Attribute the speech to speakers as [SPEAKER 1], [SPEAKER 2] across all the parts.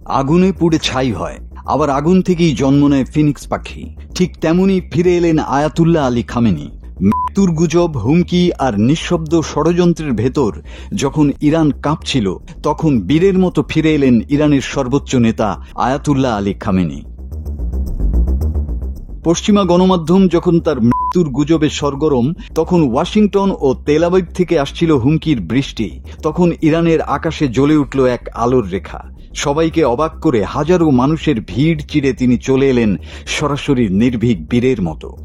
[SPEAKER 1] আগুনে পুড়ে ছাই হয়, আবার আগুন থেকেই জন্ম নেয় ফিনিক্স পাখি। ঠিক তেমনি ফিরে এলেন আয়াতুল্লাহ আলী খামেনি। মৃত্যুর গুজব, হুমকি আর নিঃশব্দ ষড়যন্ত্রের ভেতর যখন ইরান কাঁপছিল, তখন বীরের মতো ফিরে এলেন ইরানের সর্বোচ্চ নেতা আয়াতুল্লাহ আলী খামেনি। পশ্চিমা গণমাধ্যম যখন তার মৃত্যুর গুজবে সরগরম, তখন ওয়াশিংটন ও তেল আবিব থেকে আসছিল হুমকির বৃষ্টি। তখন ইরানের আকাশে জ্বলে উঠল এক আলোর রেখা। সবাইকে অবাক করে হাজারো মানুষের ভিড় চিরে তিনি চলে এলেন সরাসরি নির্ভীক বীরের মতো।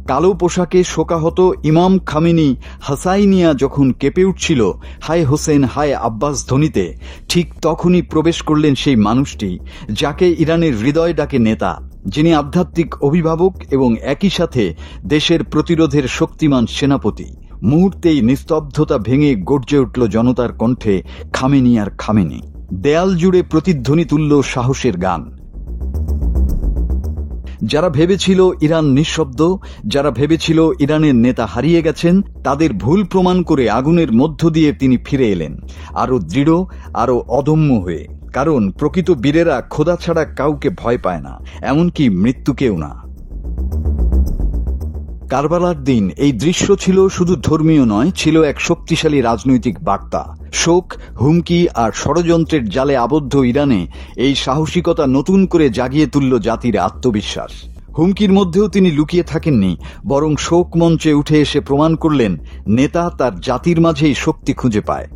[SPEAKER 1] কালো পোশাকে শোকাহত ইমাম খামেনি হাসাইনিয়া যখন কেঁপে উঠছিল হায় হোসেন হায় আব্বাস ধ্বনিতে, ঠিক তখনই প্রবেশ করলেন সেই মানুষটি যাকে ইরানের হৃদয় ডাকে নেতা, যিনি আধ্যাত্মিক অভিভাবক এবং একই সাথে দেশের প্রতিরোধের শক্তিমান সেনাপতি। মুহূর্তেই নিস্তব্ধতা ভেঙে গর্জে উঠল জনতার কণ্ঠে খামেনি আর খামেনি। দেয়াল জুড়ে প্রতিধ্বনি তুলল সাহসের গান। যারা ভেবেছিল ইরান নিঃশব্দ, যারা ভেবেছিল ইরানের নেতা হারিয়ে গেছেন, তাদের ভুল প্রমাণ করে আগুনের মধ্য দিয়ে তিনি ফিরে এলেন, আরো দৃঢ়, আরো অদম্য হয়ে। কারণ প্রকৃত বীরেরা খোদা ছাড়া কাউকে ভয় পায় না, এমনকি মৃত্যুকেও না। কারবালার দিন এই দৃশ্য ছিল শুধু ধর্মীয় নয়, ছিল এক শক্তিশালী রাজনৈতিক বার্তা। শোক, হুমকি আর ষড়যন্ত্রের জালে আবদ্ধ ইরানে এই সাহসিকতা নতুন করে জাগিয়ে তুলল জাতির আত্মবিশ্বাস। হুমকির মধ্যেও তিনি লুকিয়ে থাকেননি, বরং শোক মঞ্চে উঠে এসে প্রমাণ করলেন নেতা তার জাতির মাঝেই শক্তি খুঁজে পায়।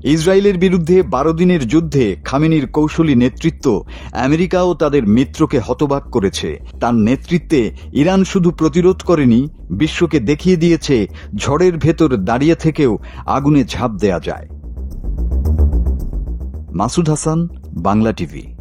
[SPEAKER 1] ইসরায়েলের বিরুদ্ধে 12 দিনের যুদ্ধে খামেনির কৌশলী নেতৃত্ব আমেরিকাও তাদের মিত্রকে হতবাক করেছে। তার নেতৃত্বে ইরান শুধু প্রতিরোধ করেনি, বিশ্বকে দেখিয়ে দিয়েছে ঝড়ের ভেতর দাঁড়িয়ে থেকেও আগুনে ঝাঁপ দেয়া যায়। মাসুদ হাসান, বাংলা টিভি।